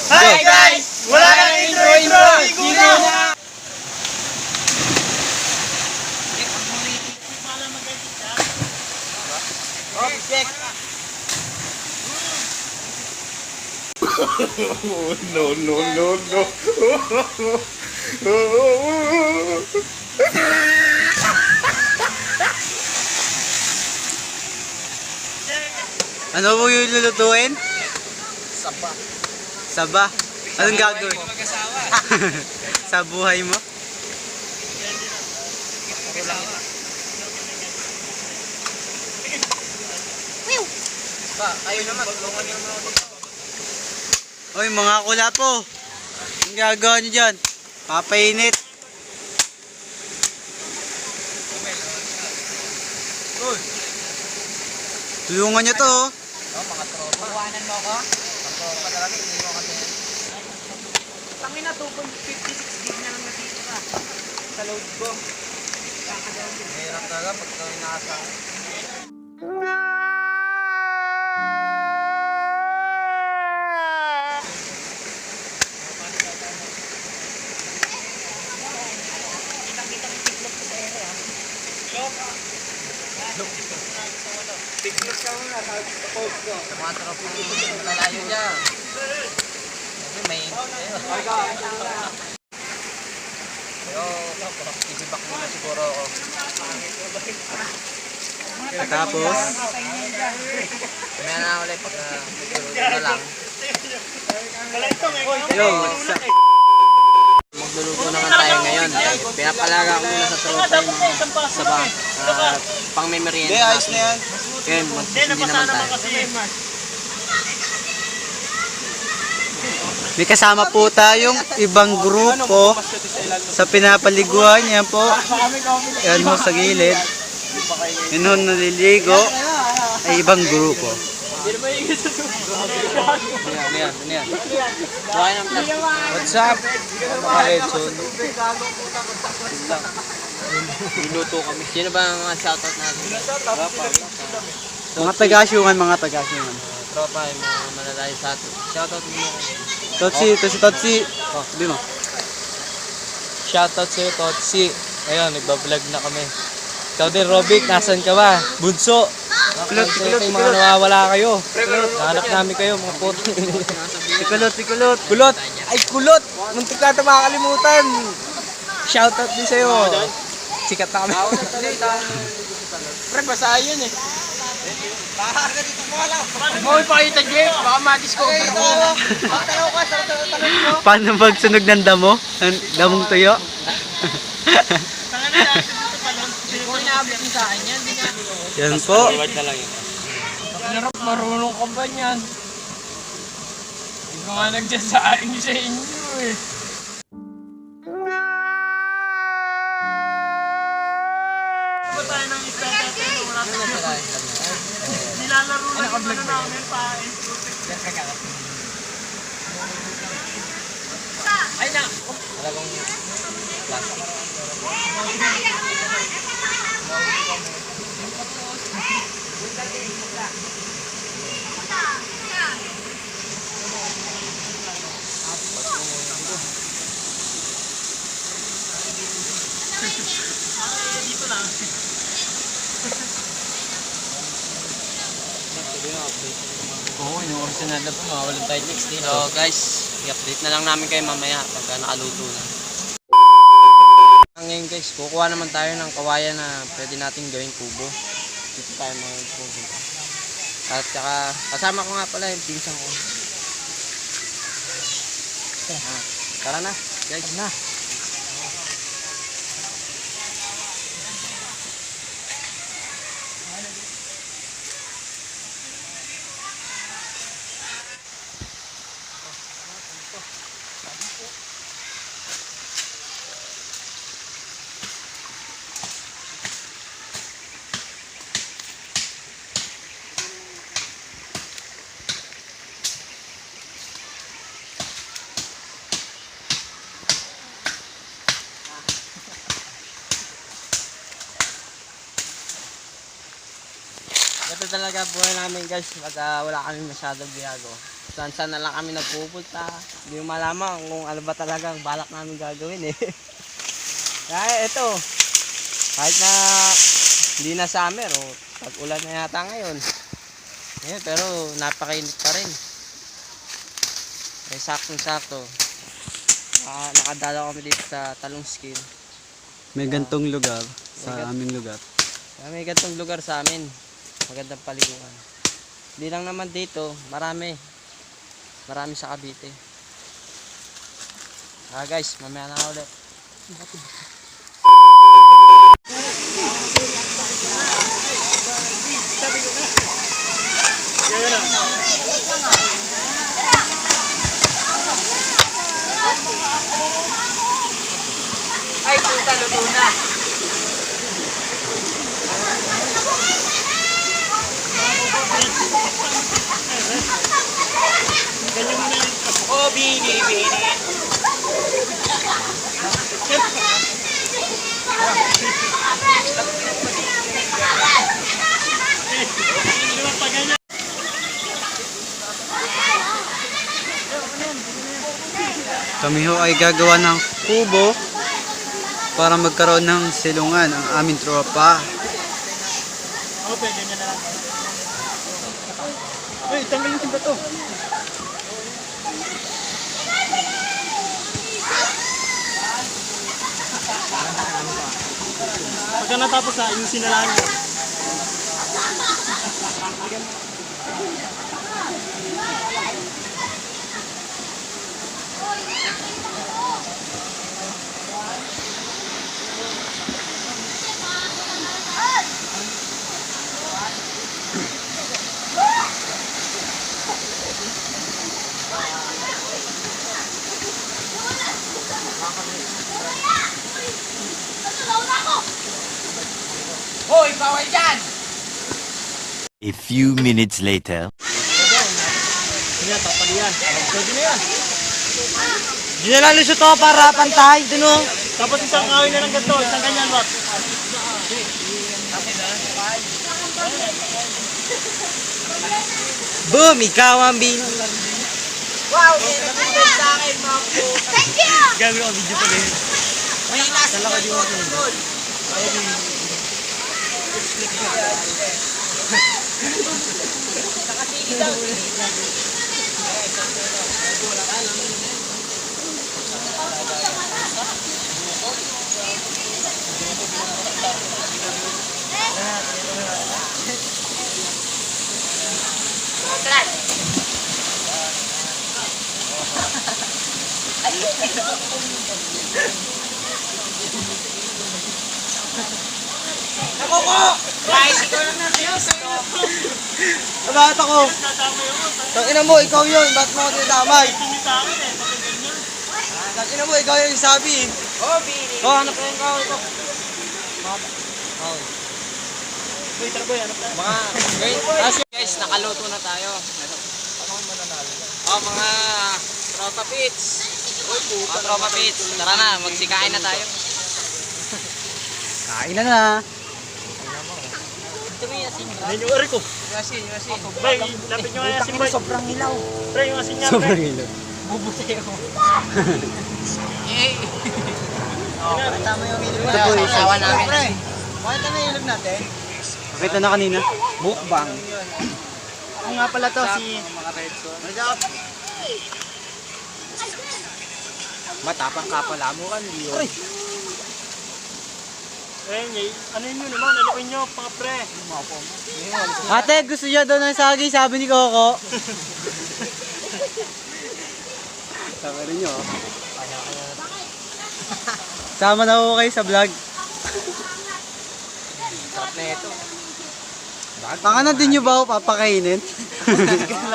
Hi guys! Wala nang intro! Sige na! Object! No, no, no, no. Ano mo yung lulutuin? Saba. Saba? Anong gagawin? Sa buhay mo? Kayo naman, tulungan niyo naman ako dito. Oy, mga kulapo. Anong gagawa niyo dyan? Papainit. Tulungan niyo to. Oh, mga tropa. Kuhanan mo ako? Mga tropa talaga, hindi mo kasi. Tangina 2.56 gig na lang natitira sa load ko. Mahirap talaga pag gawin nasa. Tiklop ka muna sa post ko. Sa mga tropa, lalayo dyan. Kasi may... Pero, isibak muna siguro ako. Tapos, Mamaya na ulit pag nagturo na lang. yo, what's up? Magluluto naman tayo ngayon. Pinapalaga ko muna sa tropa yung mga saba. Pang may merienda. Hindi, ayos na yan. Ngayon, magsisindi naman tayo. May kasama po tayong ibang grupo sa pinapaliguan niya po. Yan ho sa gilid. Yun ho naliligo ay ibang grupo. Ano yan? Buhay ng plastic. What's up? Mga Edson. Niluto kami. Sino ba ang mga shoutout natin? Mga taga-asyungan, mga taga-asyungan. Tropa, yung mga malalayo sa atin. Shoutout mo mo. Totsi, ito si Totsi. Oh, sabi mo. Shoutout sa'yo, Totsi. Ayun, nagbablog na kami. Ikaw din, Robic, nasan ka ba? Bunso! Yung mga nawawala kayo. Nahanap namin kayo, mga puto. Sikulot, sikulot. Kulot! Ay, kulot! Muntik na ito makakalimutan. Shoutout din sa'yo. Sikat na kami. Pre, basa yun eh. Mo ipakita, Jeff. Baka ma-discover ko. Paano magsunog ng damo? Ang damong tuyo? Kung inaabot mo sa akin yan, di nga. Yan po. Narap, marunong ka ba niyan? Hindi ko nga nagsasaing sa inyo eh. Ba tayo ng isda natin? Wala tayong nilalaro na yung ano namin pa. Ay na! Talagang plastic. Dito lang. Oo, yung original na po, mawalan tayo next dito. So guys, i-update na lang namin kayo mamaya pagka nakaluto na. Ngayon guys, kukuha naman tayo ng kawayan na pwede natin gawing kubo. Dito tayo mga kubo. At saka, kasama ko nga pala yung pinsang ko. Tara na, guys. Na. Ito talaga buhay namin guys pag wala kami masyadong ginagawa. saan na lang kami nagpupunta. Hindi mo malaman kung ano ba talagang balak namin gagawin eh. Kaya ito, kahit na hindi na summer o tag-ulan na yata ngayon. Ayun, pero napakainit pa rin. Eh, saktong-sakto. Nakadala kami dito sa Talong Skill. May gantong lugar sa aming lugar. Kaya may gantong lugar sa amin. Magandang paliguan. Hindi lang naman dito, marami. Marami sa Cavite. Guys, mamaya na ulit. Ay, puta, luto na. Oh, bini. Kami ho ay gagawa ng kubo para magkaroon ng silungan ang aming tropa. Uy, tanggal yung timba to. Pagka natapos na, ayusin na lang. Hoy, bawal dyan! A few minutes later. Hindi na, tapal yan. Pwede na yan. Di na lang lusot to para pantay. Dun o. Tapos isang awin na ng ganito, isang ganyan, Rock. Boom! Ikaw ang bin. Wow, may nag-invent sa akin, mga po. Gagawin ko video pala yun. May nasa yun. Nakatigil daw. Nakoko! Bicycle lang na kayo. Bakit ako? Tangina mo, ikaw yun. Bakit mo ako tinadamay? Tangina mo, ikaw yung sabi. Oh, bini. Oh, hanap ko yung kahoy ko. Guys, nakaluto na tayo. Oh, mga tropa pits. Mga tropa pits. Tara na, magsikain na tayo. Kain na na. Ito may asin. Ayun yung ori ko. Asin. Bay, lapit nyo nga asin, bay. Sobrang hilaw. Pre, yung asin niya, Sobrang pre. hilaw. Bubutay ako. Eh. Tama yung ilog Ito po, isawa namin. Bakit na yung ilog natin? Pakita na kanina. Mukbang. Ako nga pala to, si... Matapang ka pala mo kan, Leo. Eh, ano yun naman, alukin nyo, mga pre. Ate, gusto niya daw ng saging, sabi ni Coco. Sabi rin nyo. Sama na ako kayo sa vlog. Sarap na ito. Baka na din nyo ba ako papakainin?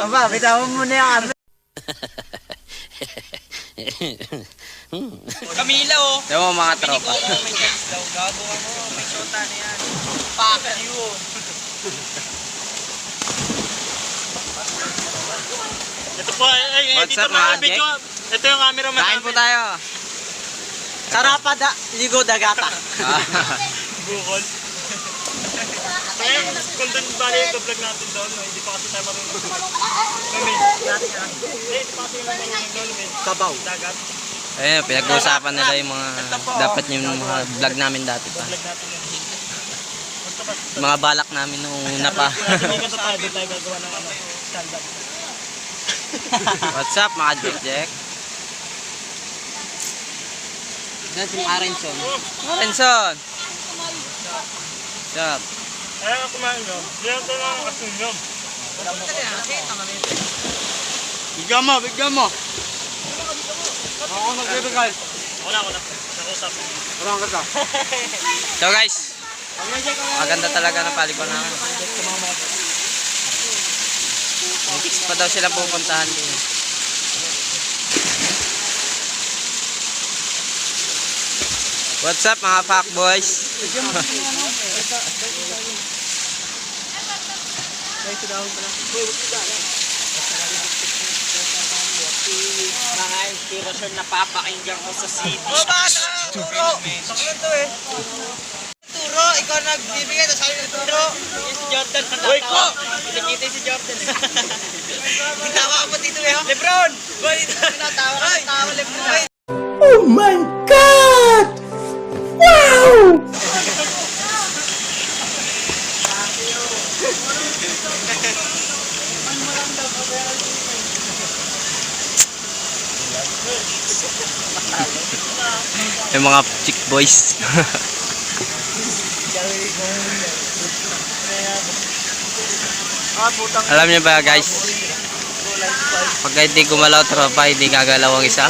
Aba, bitawan mo na yung arme. Camila, oh. Ito mo mga tropa. May guys daw. Gagawa mo. May shota na yan. Fuck you. Ito po, What's dito up, mga mga video. Ito yung camera man. Kain po tayo. Sarapa da, ligo dagata. Bukol. Kung doon bali yung vlog natin doon, hindi pa kasi tayo marunong. Hindi pa kasi marunong doon. Sabaw. Dagat. Ayun, pinag-uusapan nila yung mga dapat yung mga vlog namin dati pa. Vlog natin yun. Mga balak namin nung una pa. Hindi ka tayo doon tayo gagawa ng stand-up. What's up mga Jack? Yan si Arenson. Arenson! What's up? Kaya nga kumain nyo. Diyan ito lang ang asin nyo. Bigyan mo. Ako nagbibigay. Wala. Nakusap. So guys, maganda talaga ng paliguan namin. Next pa daw sila pupuntahan din. What's up mga fuckboys? Mga inspirasyon na papakinggan ko sa CD. Turo! Bakit to eh? Turo! Ikaw nagbibigay, tapos sabi ng turo! Si Jordan, Uy, ko! Nakikita si Jordan. Tawa ka pa dito eh. Lebron! Boy, tawa ka, Lebron! Yung mga chick boys. Alam niyo ba guys? Pag hindi gumalaw tropa, hindi gagalaw ang isa.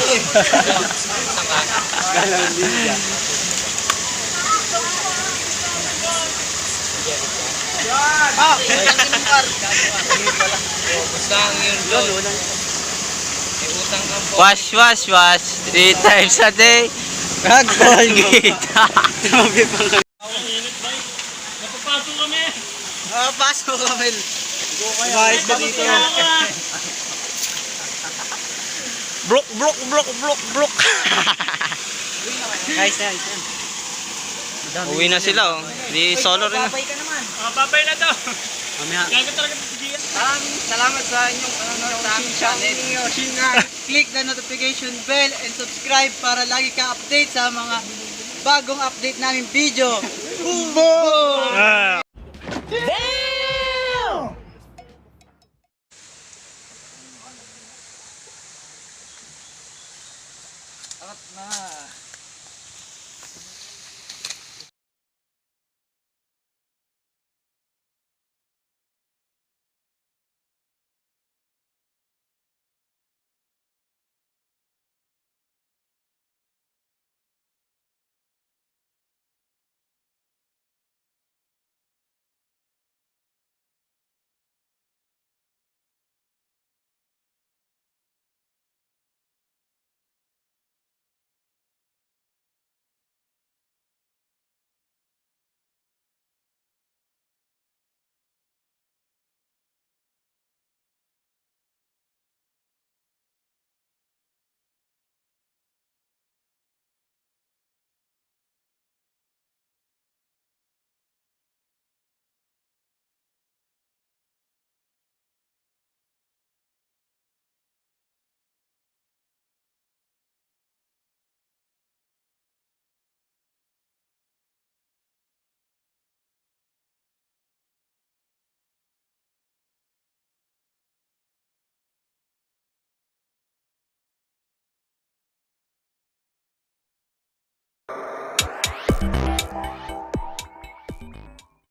Wash, wash, wash. 3 times a day. Nag-Colgate. Napapasok kami. Pasok kami. Bayad ka dito. Brok. Guys, Uwi na sila oh. Di solo rin. Babay na to. Kaya ka talaga si Gian. Salamat sa inyong panonood sa aming channel. Click the notification bell and subscribe para lagi ka update sa mga bagong update naming video. Boom! Angat na.